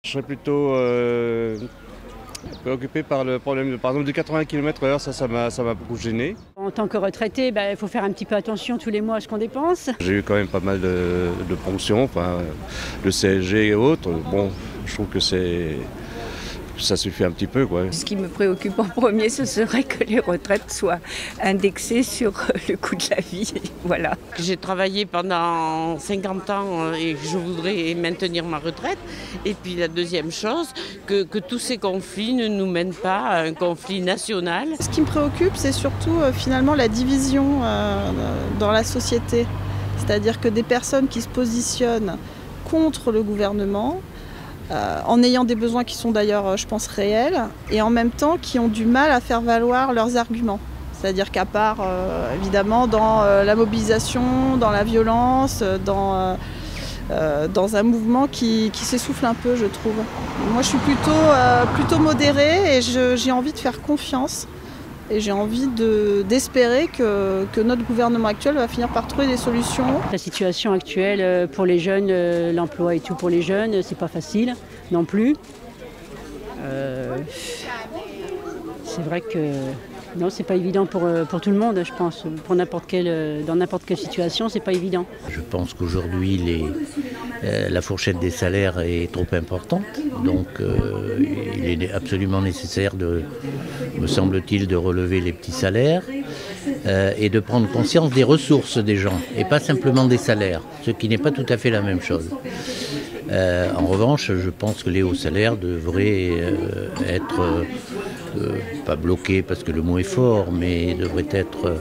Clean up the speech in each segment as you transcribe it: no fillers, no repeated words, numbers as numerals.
Je serais plutôt préoccupé par le problème par exemple de 80 km/h, ça m'a beaucoup gêné. En tant que retraité, il faut faire un petit peu attention tous les mois à ce qu'on dépense. J'ai eu quand même pas mal de ponctions, enfin, le CSG et autres. Bon, je trouve que ça suffit un petit peu, quoi. Ce qui me préoccupe en premier, ce serait que les retraites soient indexées sur le coût de la vie. Voilà. J'ai travaillé pendant 50 ans et je voudrais maintenir ma retraite. Et puis la deuxième chose, que tous ces conflits ne nous mènent pas à un conflit national. Ce qui me préoccupe, c'est surtout finalement la division dans la société. C'est-à-dire que des personnes qui se positionnent contre le gouvernement, en ayant des besoins qui sont d'ailleurs, je pense, réels, et en même temps qui ont du mal à faire valoir leurs arguments. C'est-à-dire qu'à part, évidemment, dans la mobilisation, dans la violence, dans un mouvement qui s'essouffle un peu, je trouve. Moi, je suis plutôt modérée et j'ai envie de faire confiance. Et j'ai envie d'espérer que notre gouvernement actuel va finir par trouver des solutions. La situation actuelle pour les jeunes, l'emploi et tout pour les jeunes, c'est pas facile non plus. C'est vrai que non, c'est pas évident pour tout le monde, je pense. Dans n'importe quelle situation, c'est pas évident. Je pense qu'aujourd'hui, la fourchette des salaires est trop importante. Donc il est absolument nécessaire, me semble-t-il, de relever les petits salaires et de prendre conscience des ressources des gens et pas simplement des salaires, ce qui n'est pas tout à fait la même chose. En revanche, je pense que les hauts salaires devraient être pas bloqués parce que le mot est fort, mais devraient être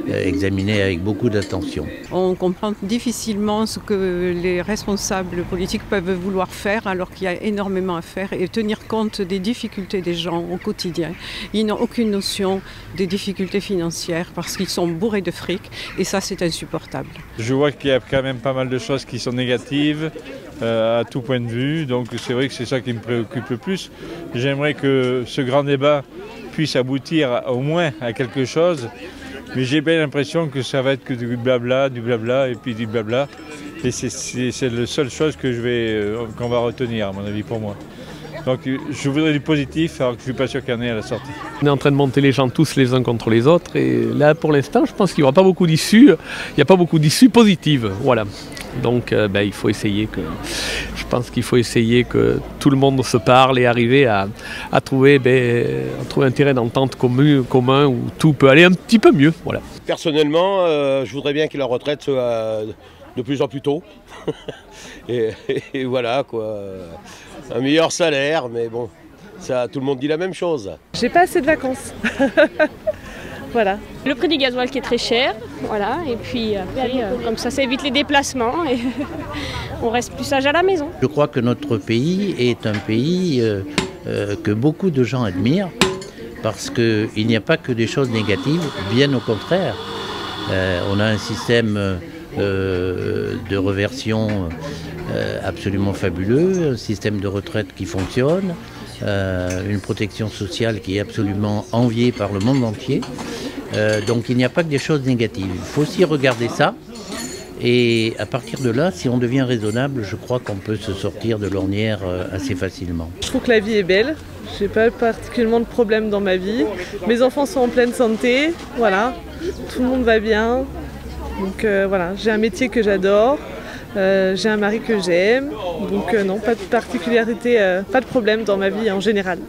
examinés avec beaucoup d'attention. On comprend difficilement ce que les responsables politiques peuvent vouloir faire alors qu'il y a énormément à faire et tenir compte des difficultés des gens au quotidien. Ils n'ont aucune notion des difficultés financières parce qu'ils sont bourrés de fric et ça c'est insupportable. Je vois qu'il y a quand même pas mal de choses qui sont négatives à tout point de vue, donc c'est vrai que c'est ça qui me préoccupe le plus. J'aimerais que ce grand débat puisse aboutir au moins à quelque chose, mais j'ai bien l'impression que ça va être que du blabla et puis du blabla. Et c'est la seule chose qu'on va retenir, à mon avis, pour moi. Donc je voudrais du positif, alors que je ne suis pas sûr qu'il y en ait à la sortie. On est en train de monter les gens tous les uns contre les autres, et là, pour l'instant, je pense qu'il n'y aura pas beaucoup d'issues. Il n'y a pas beaucoup d'issues positives, voilà. Donc il faut essayer que tout le monde se parle et arriver à trouver un terrain d'entente commun où tout peut aller un petit peu mieux. Voilà. Personnellement, je voudrais bien que la retraite soit de plus en plus tôt. et voilà quoi. Un meilleur salaire, mais bon, ça, tout le monde dit la même chose. J'ai pas assez de vacances. Voilà. Le prix du gasoil qui est très cher, voilà, et puis comme ça évite les déplacements et on reste plus sage à la maison. Je crois que notre pays est un pays que beaucoup de gens admirent parce qu'il n'y a pas que des choses négatives, bien au contraire. On a un système de reversion absolument fabuleux, un système de retraite qui fonctionne, une protection sociale qui est absolument enviée par le monde entier. Donc il n'y a pas que des choses négatives. Il faut aussi regarder ça. Et à partir de là, si on devient raisonnable, je crois qu'on peut se sortir de l'ornière assez facilement. Je trouve que la vie est belle. Je n'ai pas particulièrement de problème dans ma vie. Mes enfants sont en pleine santé. Voilà. Tout le monde va bien. Donc voilà, j'ai un métier que j'adore. J'ai un mari que j'aime. Donc non, pas de particularité, pas de problème dans ma vie en général.